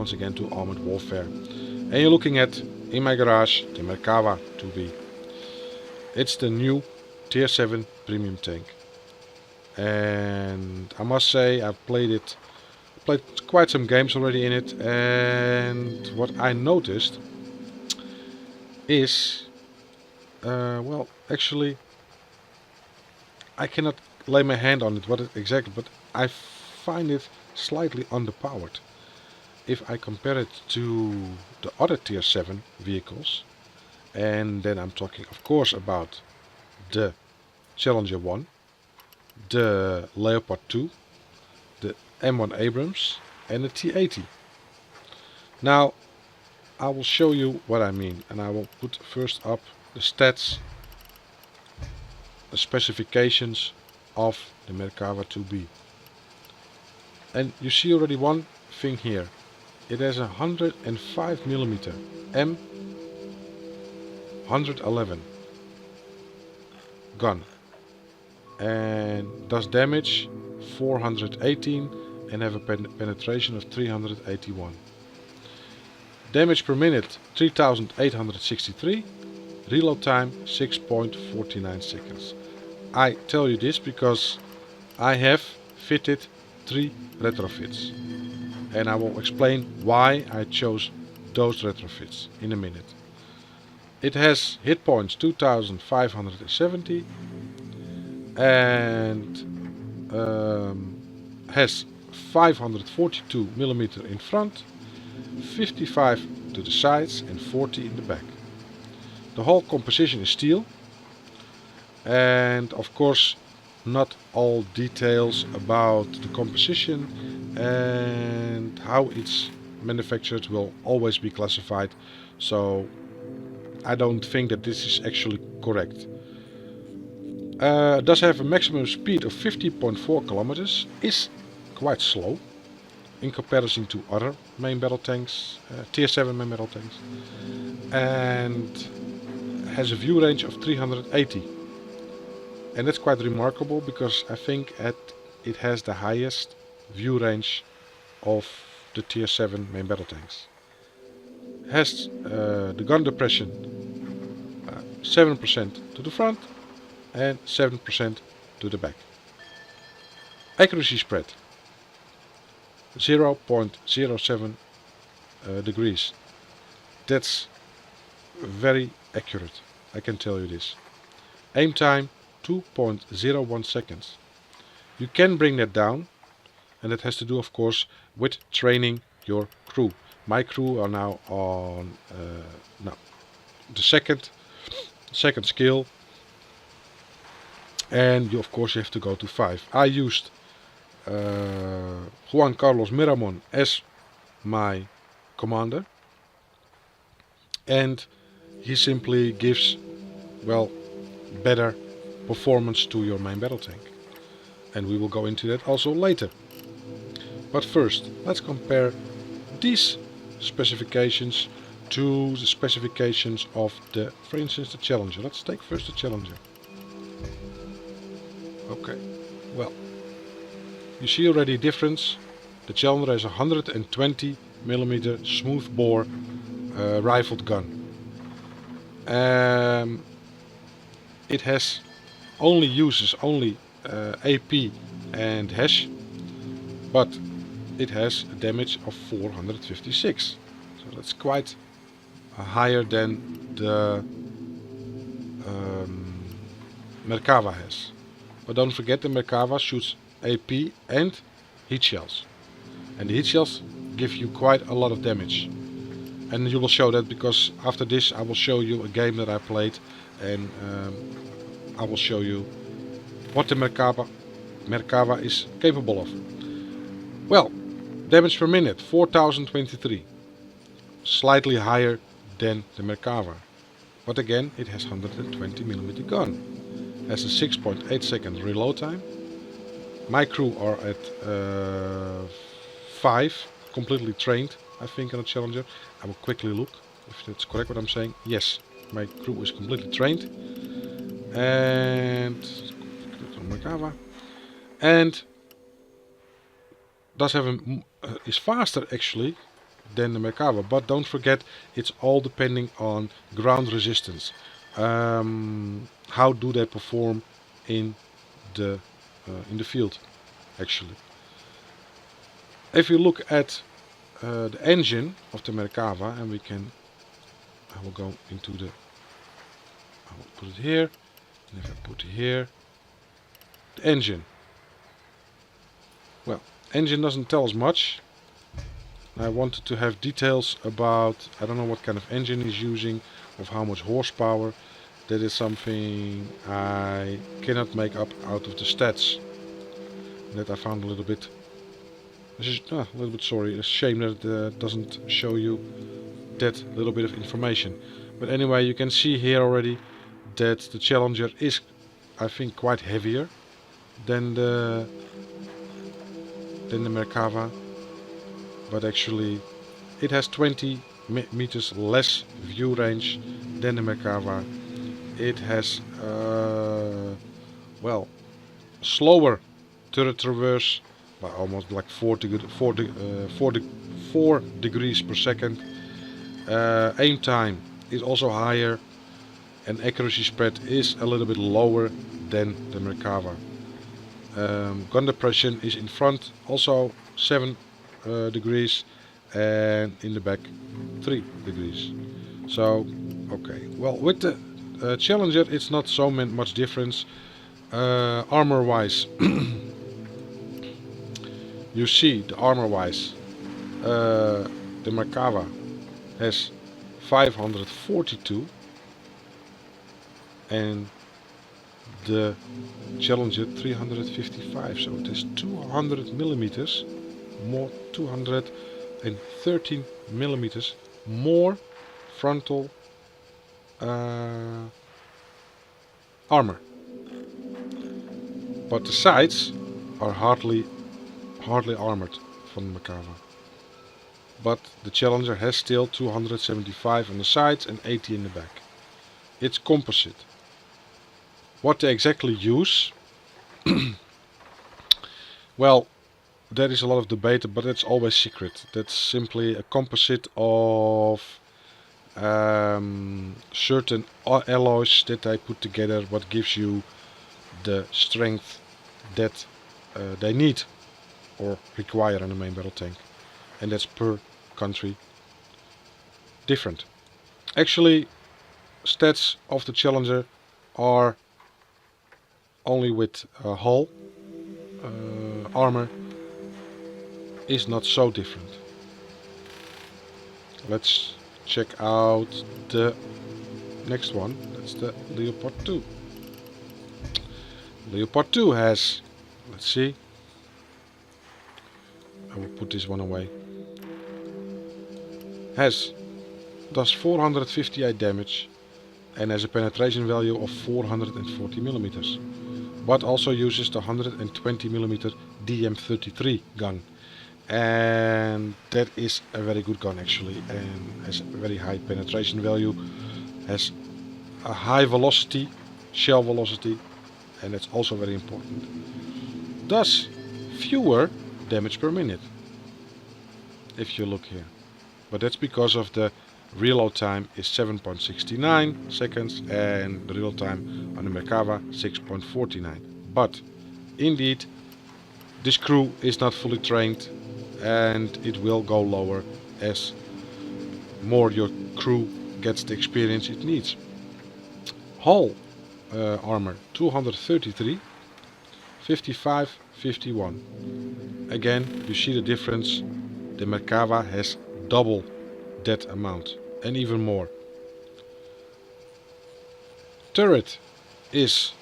once again to Armored Warfare. And you're looking at, in my garage, the Merkava 2B. It's the new Tier 7 premium tank. And I must say I've played quite some games already in it, and what I noticed is, well, actually I cannot lay my hand on it what it exactly, but I find it slightly underpowered. If I compare it to the other Tier 7 vehicles, and then I'm talking of course about the Challenger 1, the Leopard 2, the M1 Abrams and the T80. Now I will show you what I mean, and I will put first up the stats, the specifications of the Merkava 2B. And you see already one thing here. It has a 105mm M111 gun and does damage 418 and have a penetration of 381. Damage per minute 3863. Reload time 6.49 seconds. I tell you this because I have fitted 3 retrofits, and I will explain why I chose those retrofits in a minute. It has hit points 2570 and has 542mm in front, 55 to the sides and 40 in the back. The whole composition is steel, and of course not all details about the composition and how it's manufactured will always be classified, so I don't think that this is actually correct. It does have a maximum speed of 50.4 kilometers, is quite slow in comparison to other main battle tanks, Tier 7 main battle tanks, and has a view range of 380. And that's quite remarkable because I think it has the highest view range of the Tier 7 main battle tanks. Has the gun depression 7% to the front and 7% to the back. Accuracy spread 0.07 degrees. That's very accurate, I can tell you this. Aim time 2.01 seconds. You can bring that down, and that has to do of course with training your crew. My crew are now on the second skill, and of course you have to go to 5. I used Juan Carlos Miramon as my commander, and he simply gives, well, better performance to your main battle tank, and we will go into that also later. But first let's compare these specifications to the specifications of the, for instance, the Challenger. Let's take first the Challenger. Okay, well, you see already a difference. The Challenger has a 120mm smoothbore rifled gun. It has uses only AP and hash, but it has a damage of 456. So that's quite higher than the Merkava has. But don't forget, the Merkava shoots AP and heat shells, and the heat shells give you quite a lot of damage. And you will show that because after this I will show you a game that I played, and I will show you what the Merkava is capable of. Well, damage per minute 4023, slightly higher than the Merkava, but again it has 120mm gun, has a 6.8 second reload time. My crew are at 5, completely trained, I think, on a Challenger. I will quickly look if that's correct what I'm saying. Yes, my crew is completely trained, and Merkava, and does have is faster actually than the Merkava. But don't forget, it's all depending on ground resistance. How do they perform in the field, actually? If you look at the engine of the Merkava, and I will go into I will put it here, and if I put it here, the engine. Well, engine doesn't tell us much. I wanted to have details about, I don't know what kind of engine he's using, of how much horsepower. That is something I cannot make up out of the stats. That I found a little bit sorry, a shame that it doesn't show you that little bit of information. But anyway, you can see here already that the Challenger is, I think, quite heavier than the Merkava, but actually it has 20 meters less view range than the Merkava. It has well, slower turret traverse by almost like 4 degrees per second. Aim time is also higher, and accuracy spread is a little bit lower than the Merkava. Gun depression is in front also 7 degrees, and in the back 3 degrees. So okay, well, with the Challenger it's not so much difference. Armor wise, you see the armor wise, the Merkava has 542 and the Challenger 355, so it is 200 millimeters more, 213 millimeters more frontal armor. But the sides are hardly armored from the Merkava. But the Challenger has still 275 on the sides and 80 in the back. It's composite. What they exactly use, well, there is a lot of debate, but it's always secret. That's simply a composite of certain alloys that they put together, what gives you the strength that they need or require in a main battle tank, and that's per country different. Actually, stats of the Challenger are only with hull armor is not so different. Let's check out the next one. That's the Leopard 2. Leopard 2 has, let's see, I will put this one away, does 458 damage and has a penetration value of 440 millimeters, but also uses the 120 millimeter DM33 gun, and that is a very good gun actually, and has a very high penetration value, has a high velocity, shell velocity, and that's also very important. Does fewer damage per minute if you look here, but that's because of the reload time is 7.69 seconds and the reload time on the Merkava 6.49. But indeed, this crew is not fully trained and it will go lower as more your crew gets the experience it needs. Hull armor 233, 55, 51. Again, you see the difference. The Merkava has double that amount and even more. Turret is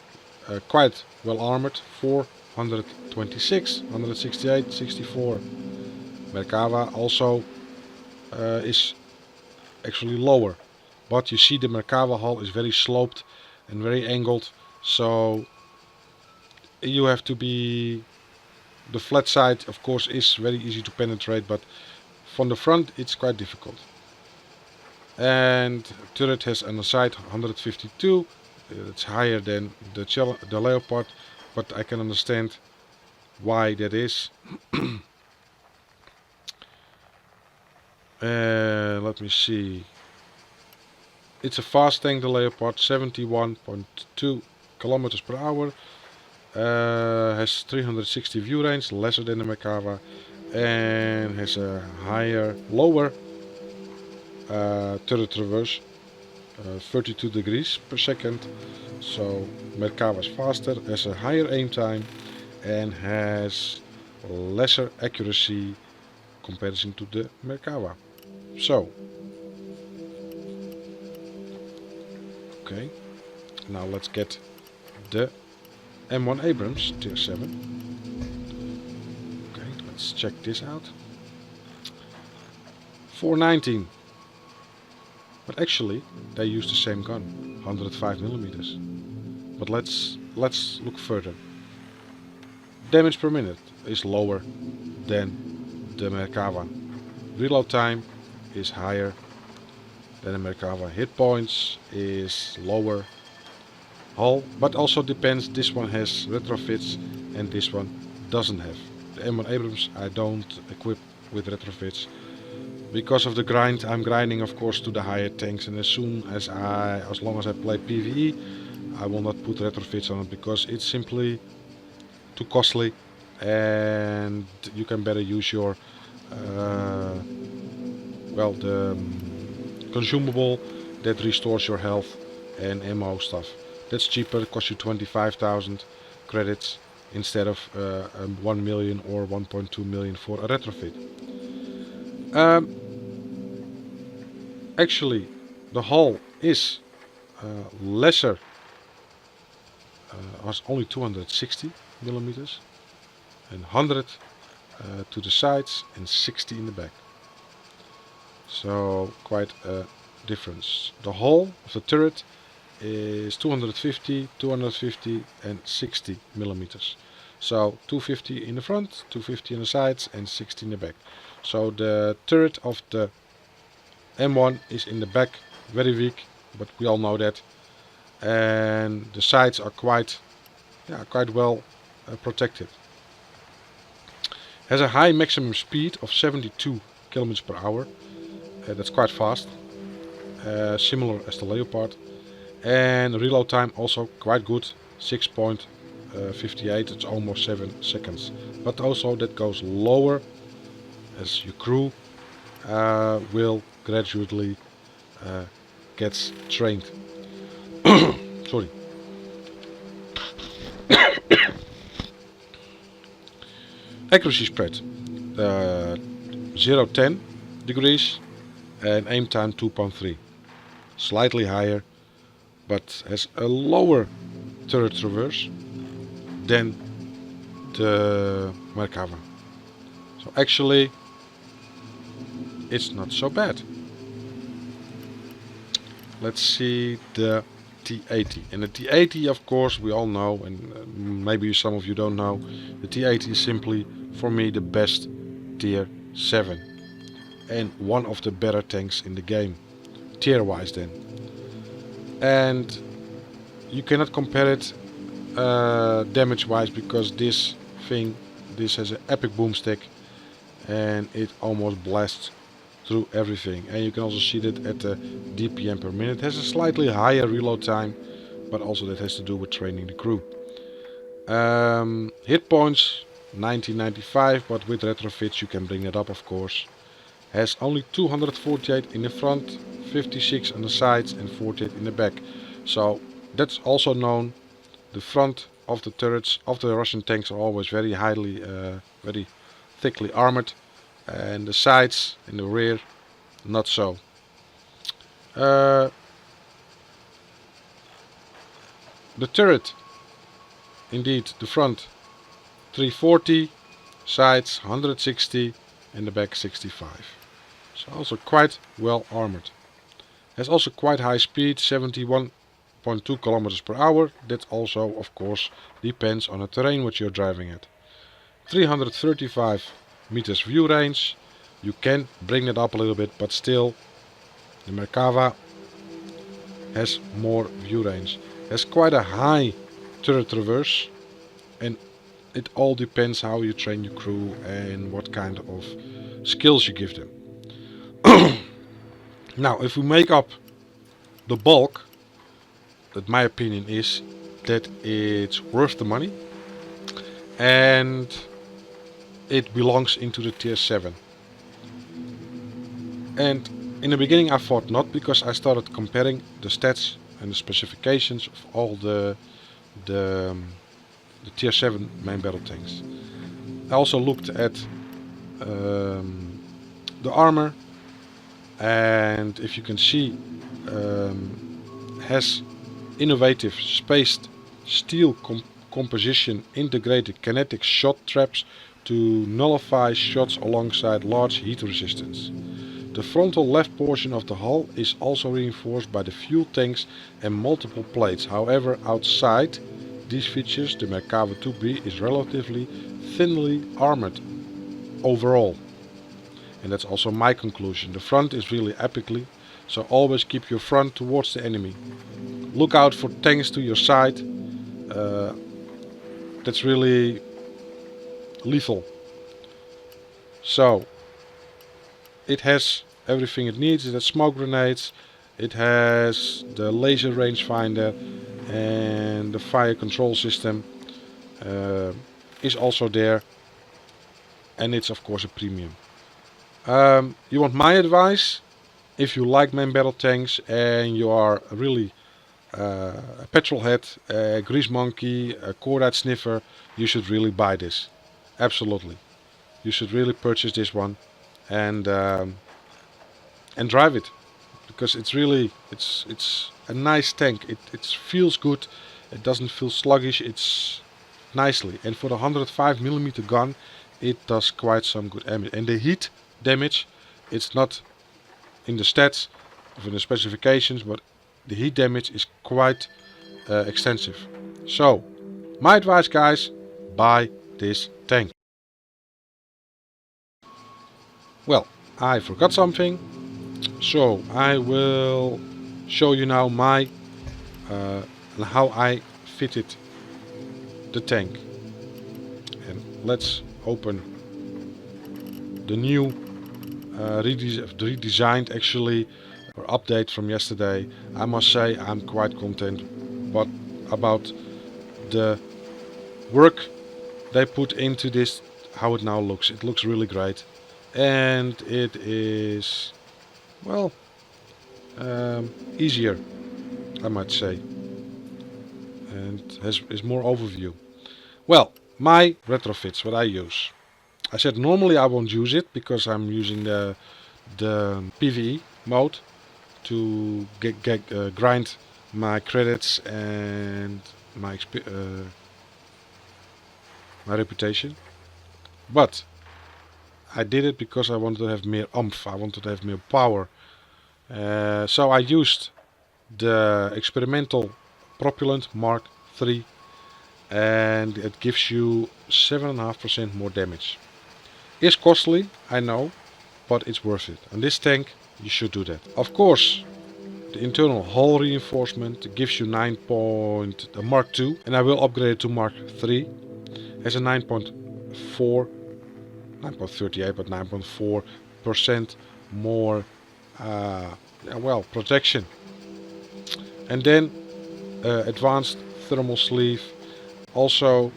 quite well armored, 426, 168, 64. Merkava also is actually lower, but you see the Merkava hull is very sloped and very angled, so you have to be, the flat side of course is very easy to penetrate, but from the front it's quite difficult. And turret has on the side 152, it's higher than the Leopard, but I can understand why that is. Let me see. It's a fast tank, the Leopard, 71.2 kilometers per hour. Has 360 view range, lesser than the Merkava, and has a lower turret traverse, 32 degrees per second. So Merkava is faster, has a higher aim time, and has lesser accuracy comparison to the Merkava. So, okay, now let's get the M1 Abrams Tier 7. Okay, let's check this out. 419. But actually, they use the same gun, 105 millimeters. But let's look further. Damage per minute is lower than the Merkava. Reload time is higher than the Merkava. Hit points is lower. Hull, but also depends. This one has retrofits and this one doesn't have. The M1 Abrams I don't equip with retrofits. Because of the grind, I'm grinding of course to the higher tanks, and as long as I play PvE, I will not put retrofits on it because it's simply too costly, and you can better use your the consumable that restores your health and ammo stuff. That's cheaper, it costs you 25,000 credits instead of 1 million or 1.2 million for a retrofit. Actually, the hull is lesser, was only 260 millimeters, and 100 to the sides and 60 in the back. So quite a difference. The hull of the turret is 250, 250 and 60 millimeters. So 250 in the front, 250 in the sides and 60 in the back. So the turret of the M1 is in the back, very weak, but we all know that. And the sides are quite well protected. Has a high maximum speed of 72 kilometers per hour. That's quite fast, similar as the Leopard. And reload time also quite good, 6.58, it's almost 7 seconds. But also that goes lower as your crew will gradually gets trained. Sorry. Accuracy spread 0-10 degrees and aim time 2.3. Slightly higher, but has a lower turret traverse than the Merkava. So actually it's not so bad. Let's see the T80. And the T80, of course, we all know, and maybe some of you don't know, the T80 is simply, for me, the best tier 7. And one of the better tanks in the game, tier-wise then. And you cannot compare it damage-wise, because this has an epic boomstick, and it almost blasts through everything. And you can also see that at the DPM per minute. It has a slightly higher reload time, but also that has to do with training the crew. Hit points 1995, but with retrofits you can bring it up, of course. Has only 248 in the front, 56 on the sides and 48 in the back. So that's also known. The front of the turrets of the Russian tanks are always very very thickly armored, and the sides and the rear not so. The turret, indeed, the front 340, sides 160 and the back 65. So also quite well armored. Has also quite high speed, 71.2 kilometers per hour. That also, of course, depends on the terrain which you're driving at. 335 meters view range. You can bring it up a little bit, but still the Merkava has more view range. Has quite a high turret traverse, and it all depends how you train your crew and what kind of skills you give them. Now, if we make up the bulk, that my opinion is that it's worth the money and it belongs into the tier 7. And in the beginning I thought not, because I started comparing the stats and the specifications of all the tier 7 main battle tanks. I also looked at the armor, and if you can see, has innovative spaced steel composition, integrated kinetic shot traps to nullify shots alongside large heat resistance. The frontal left portion of the hull is also reinforced by the fuel tanks and multiple plates. However, outside these features, the Merkava 2B is relatively thinly armored overall. And that's also my conclusion. The front is really epically, so always keep your front towards the enemy. Look out for tanks to your side. That's really lethal. So it has everything it needs. It has smoke grenades, it has the laser rangefinder, and the fire control system is also there, and it's of course a premium. You want my advice? If you like main battle tanks and you are really a petrol head, a grease monkey, a cordite sniffer, you should really buy this. Absolutely, you should really purchase this one and drive it, because it's really it's a nice tank. It feels good. It doesn't feel sluggish. It's nicely, and for the 105mm gun, it does quite some good damage. And the heat damage, it's not in the stats or in the specifications, but the heat damage is quite extensive. So my advice, guys, buy this tank. Well, I forgot something, so I will show you now my how I fitted the tank. And let's open the new redesigned actually, or update from yesterday. I must say I'm quite content but about the work they put into this, how it now looks. It looks really great, and it is, well, easier, I might say, and is more overview. Well, my retrofits, what I use. I said normally I won't use it because I'm using the PvE mode to grind my credits and my reputation. But I did it because I wanted to have more oomph. I wanted to have more power. So I used the experimental propellant Mark III, and it gives you 7.5% more damage. It's costly, I know, but it's worth it. And this tank, you should do that. Of course, the internal hull reinforcement gives you Mark II, and I will upgrade it to Mark III. Has a 9.4, 9.38, but 9.4% more, protection. And then advanced thermal sleeve also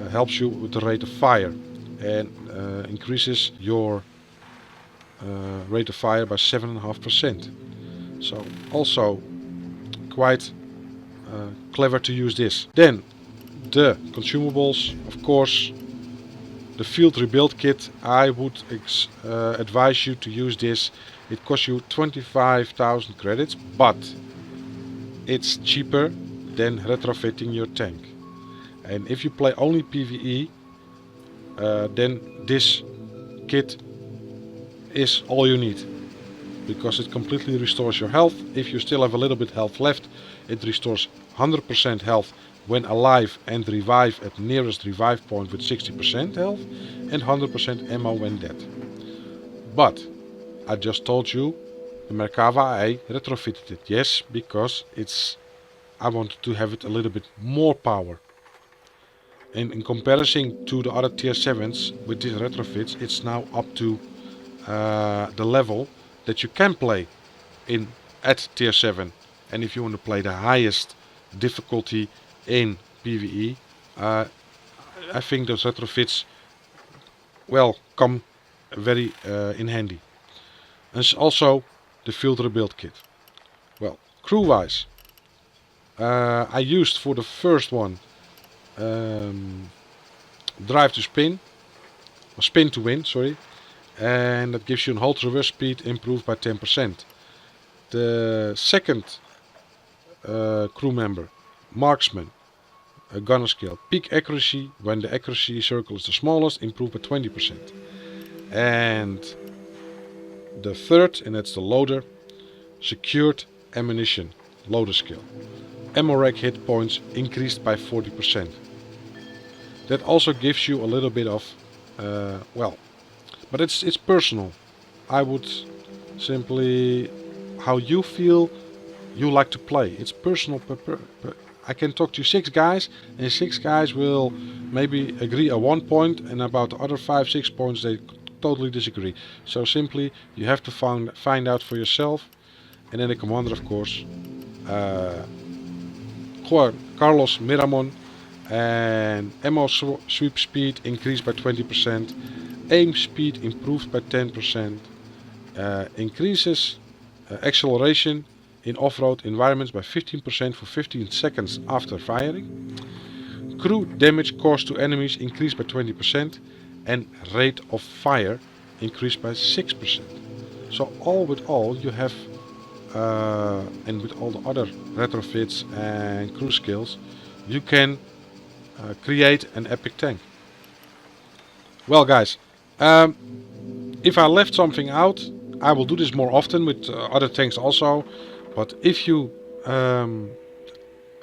helps you with the rate of fire, and increases your rate of fire by 7.5%. So also quite clever to use this. Then the consumables, of course, the field rebuild kit. I would advise you to use this. It costs you 25,000 credits, but it's cheaper than retrofitting your tank. And if you play only PvE, then this kit is all you need, because it completely restores your health. If you still have a little bit health left, it restores 100% health when alive and revive at nearest revive point with 60% health, and 100% ammo when dead. But I just told you the Merkava, I retrofitted it. Yes, because I wanted to have it a little bit more power. And in comparison to the other tier 7s with these retrofits, it's now up to the level that you can play at tier 7, and if you want to play the highest difficulty in PvE, I think those retrofits, well, come very in handy. And also the field rebuild kit. Well, crew wise, I used for the first one drive to spin, or spin to win, sorry, and that gives you an hold reverse speed improved by 10%. The second crew member, marksman, a gunner skill, peak accuracy when the accuracy circle is the smallest, improved by 20%. And the third, and that's the loader, secured ammunition, loader skill. Ammo rack hit points increased by 40%. That also gives you a little bit of, well, but it's personal. I would simply, how you feel you like to play. It's personal. I can talk to 6 guys, and 6 guys will maybe agree at one point, and about the other 5-6 points they totally disagree. So simply you have to find out for yourself. And then the commander, of course, Juan Carlos Miramon, and ammo sweep speed increased by 20%, aim speed improved by 10%, increases acceleration in off-road environments by 15% for 15 seconds after firing, crew damage caused to enemies increased by 20%, and rate of fire increased by 6%. So all with all you have, and with all the other retrofits and crew skills, you can create an epic tank. Well guys, if I left something out, I will do this more often with other tanks also. But if you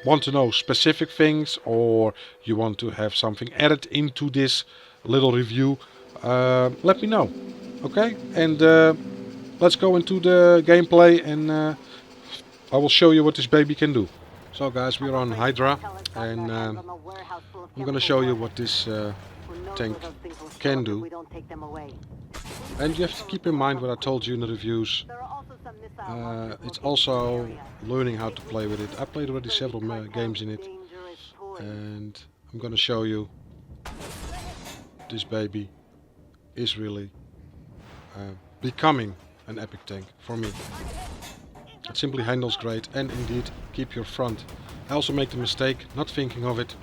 want to know specific things, or you want to have something added into this little review, let me know. Okay, and let's go into the gameplay, and I will show you what this baby can do. So guys, we're on Hydra, and I'm gonna show you what this tank can do. And you have to keep in mind what I told you in the reviews. It's also learning how to play with it. I played already several games in it, and I'm gonna show you this baby is really becoming an epic tank for me. It simply handles great, and indeed keep your front. I also make the mistake not thinking of it,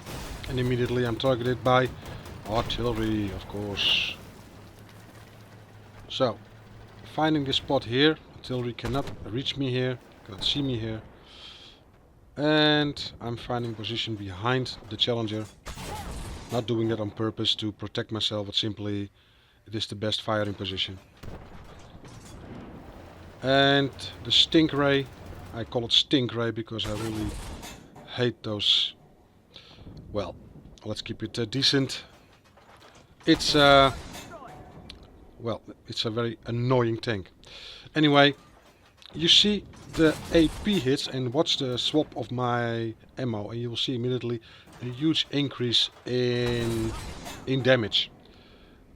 and immediately I'm targeted by artillery, of course. So, finding this spot here, artillery cannot reach me here, cannot see me here. And I'm finding position behind the Challenger. Not doing that on purpose to protect myself, but simply it is the best firing position. And the Stingray, I call it Stingray because I really hate those. Well, let's keep it decent. It's well, it's a very annoying tank. Anyway, you see the AP hits, and watch the swap of my ammo, and you will see immediately a huge increase in damage.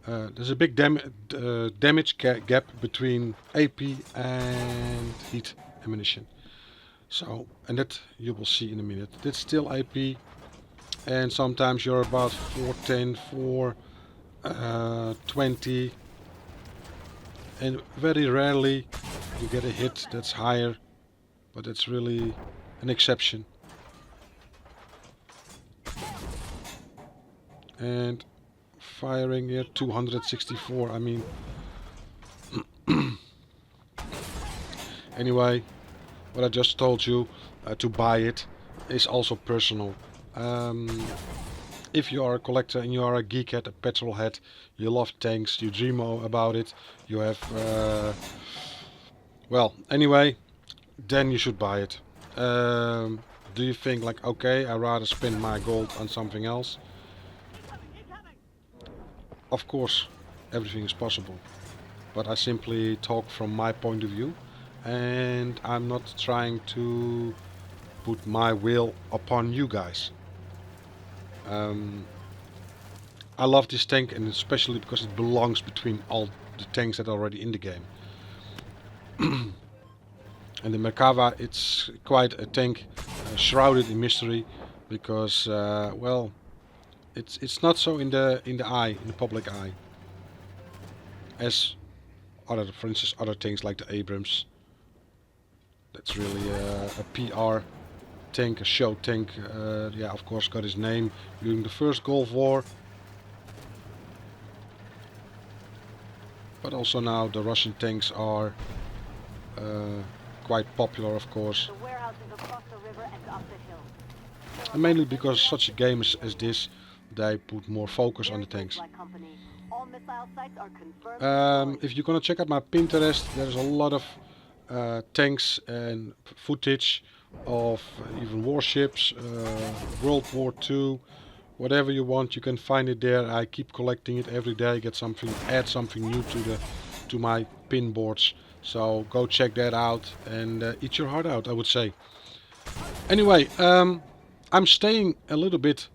There's a big damage gap between AP and heat ammunition. So, and that you will see in a minute. That's still AP, and sometimes you're about 410, 420, and very rarely you get a hit that's higher, but it's really an exception. And firing here 264, I mean. Anyway, what I just told you, to buy it is also personal. If you are a collector and you are a geekhead, a petrolhead, you love tanks, you dream about it, you have well, anyway, then you should buy it. Do you think like, okay, I'd rather spend my gold on something else? Of course, everything is possible, but I simply talk from my point of view, and I'm not trying to put my will upon you guys. I love this tank, and especially because it belongs between all the tanks that are already in the game. And the Merkava, it's quite a tank shrouded in mystery, because well, it's not so in the public eye, as other, for instance, other things like the Abrams. That's really a PR tank, a show tank. Yeah, of course, got his name during the first Gulf War. But also now the Russian tanks are quite popular, of course. And mainly because such a game as this, they put more focus on the tanks. If you're gonna check out my Pinterest, there's a lot of tanks and footage of even warships, World War II, whatever you want, you can find it there. I keep collecting it every day, get something, add something new to my pin boards. So go check that out and eat your heart out, I would say. Anyway, I'm staying a little bit,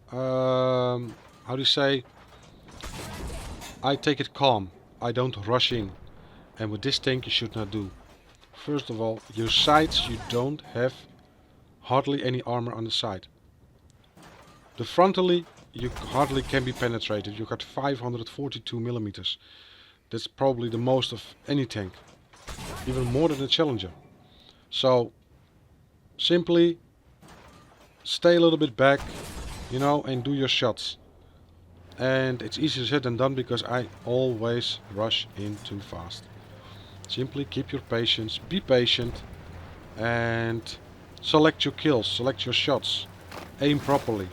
how do you say, I take it calm. I don't rush in. And with this tank you should not do. First of all, your sides, you don't have hardly any armor on the side. The frontally, you hardly can be penetrated. You got 542 millimeters. That's probably the most of any tank. Even more than a Challenger. So, simply stay a little bit back, you know, and do your shots. And it's easier said than done, because I always rush in too fast. Simply keep your patience, be patient, and select your kills, select your shots, aim properly.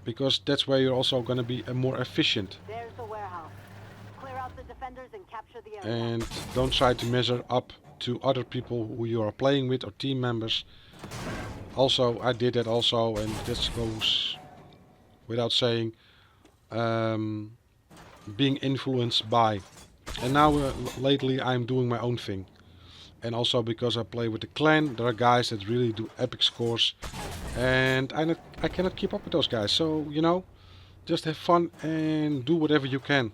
Because that's where you're also going to be more efficient. There's the warehouse. Clear out the defenders and capture the area. And don't try to measure up to other people who you are playing with or team members. Also, I did that also, and this goes without saying, being influenced by. And now lately I'm doing my own thing. And also because I play with the clan, there are guys that really do epic scores. And I cannot keep up with those guys. So, you know, just have fun and do whatever you can.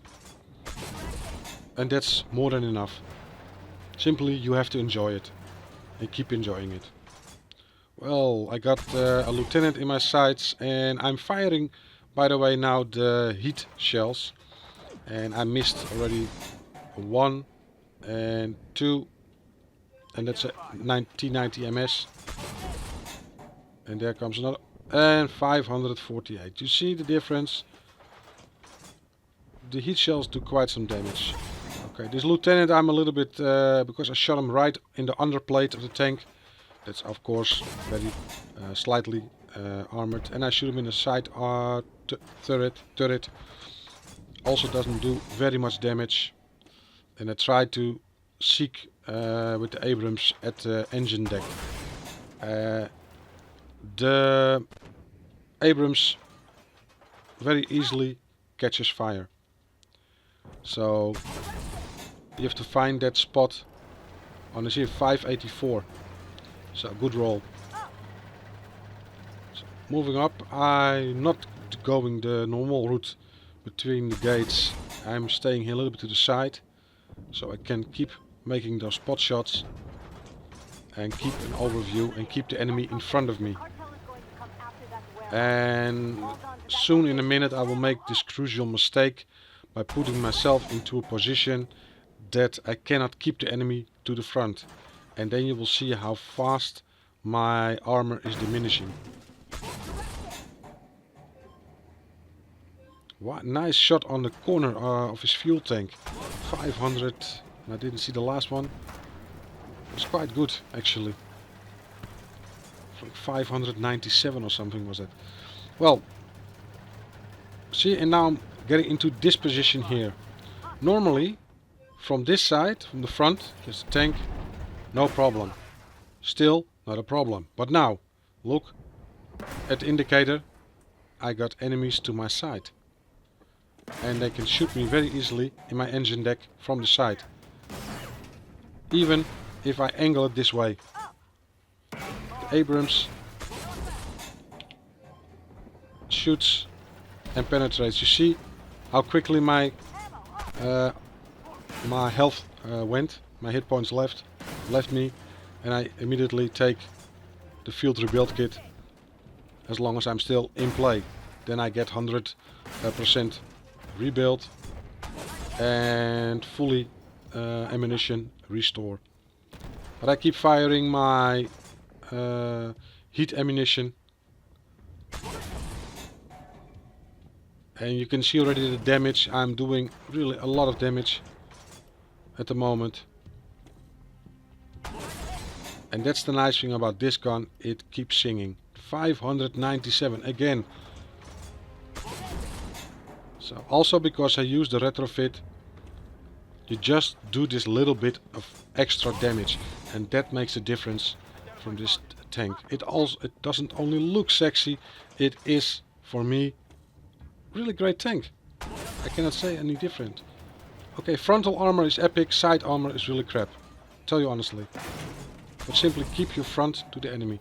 And that's more than enough. Simply, you have to enjoy it. And keep enjoying it. Well, I got a lieutenant in my sights. And I'm firing, by the way, now the heat shells. And I missed already 1 and 2. And that's a T90 MS. And there comes another. And 548. You see the difference? The heat shells do quite some damage. Okay, this lieutenant, I'm a little bit, because I shot him right in the underplate of the tank. That's of course very slightly armored. And I shoot him in the side turret. Also doesn't do very much damage. And I try to seek with the Abrams at the engine deck. The Abrams very easily catches fire. So you have to find that spot on the 584. So good roll. So moving up, I'm not going the normal route between the gates. I'm staying here a little bit to the side, so I can keep making those spot shots and keep an overview and keep the enemy in front of me. And soon in a minute I will make this crucial mistake by putting myself into a position that I cannot keep the enemy to the front. And then you will see how fast my armor is diminishing. What nice shot on the corner of his fuel tank. 500. I didn't see the last one. It was quite good actually. Like 597 or something was that. Well, see, and now I'm getting into this position here. Normally, from this side, from the front, just the tank, no problem. Still not a problem. But now, look at the indicator. I got enemies to my side. And they can shoot me very easily in my engine deck from the side. Even if I angle it this way. The Abrams shoots and penetrates. You see how quickly my health went. my hit points left me, and I immediately take the field rebuild kit as long as I'm still in play. Then I get 100% rebuild and fully ammunition restore. But I keep firing my heat ammunition, and you can see already the damage. I'm doing really a lot of damage at the moment. And that's the nice thing about this gun, it keeps singing. 597 again. So also because I use the retrofit, you just do this little bit of extra damage, and that makes a difference from this tank. It doesn't only look sexy, it is for me really great tank. I cannot say any different. Okay, frontal armor is epic, side armor is really crap. Tell you honestly. But simply keep your front to the enemy.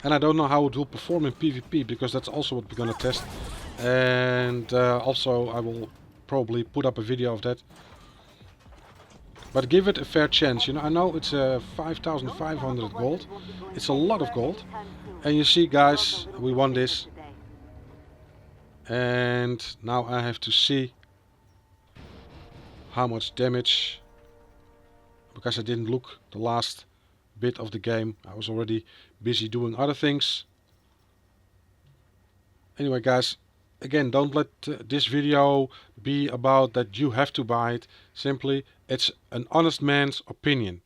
And I don't know how it will perform in PvP, because that's also what we're gonna test. And also I will probably put up a video of that. But give it a fair chance. You know, I know it's 5,500 gold. It's a lot of gold. And you see, guys, we won this. And now I have to see how much damage, because I didn't look the last bit of the game. I was already busy doing other things. Anyway, guys, again, don't let this video be about that you have to buy it. Simply, it's an honest man's opinion.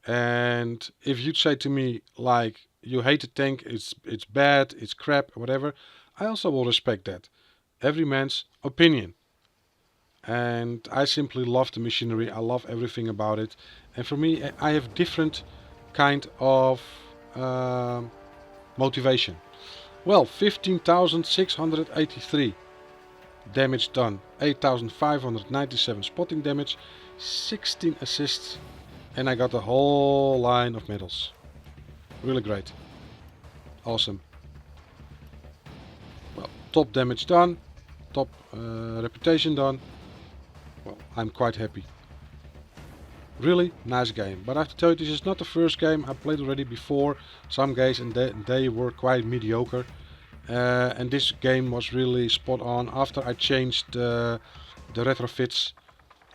And if you'd say to me, like, you hate the tank, it's bad, it's crap, whatever, I also will respect that. Every man's opinion. And I simply love the machinery. I love everything about it. And for me, I have different kind of motivation. Well, 15,683 damage done, 8,597 spotting damage, 16 assists, and I got a whole line of medals. Really great. Awesome. Well, top damage done, top reputation done. Well, I'm quite happy. Really nice game. But I have to tell you, this is not the first game I played already before. Some games, and they were quite mediocre. And this game was really spot on after I changed the retrofits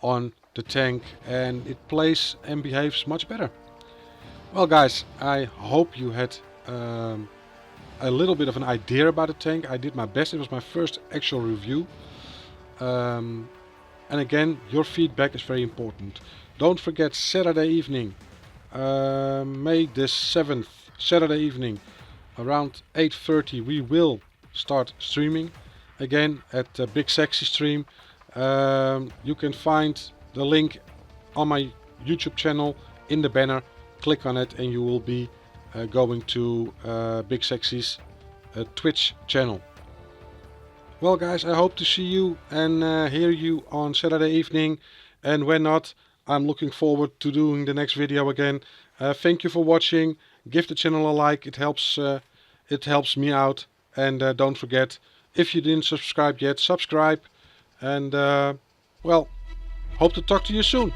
on the tank, and it plays and behaves much better. Well, guys, I hope you had a little bit of an idea about the tank. I did my best. It was my first actual review. And again, your feedback is very important. Don't forget, Saturday evening, May the 7th, Saturday evening, around 8:30, we will start streaming again at Big Sexy Stream. You can find the link on my YouTube channel in the banner. Click on it and you will be going to Big Sexy's Twitch channel. Well, guys, I hope to see you and hear you on Saturday evening, and when not, I'm looking forward to doing the next video again. Thank you for watching. Give the channel a like. It helps me out. And don't forget, if you didn't subscribe yet, subscribe. And well, hope to talk to you soon.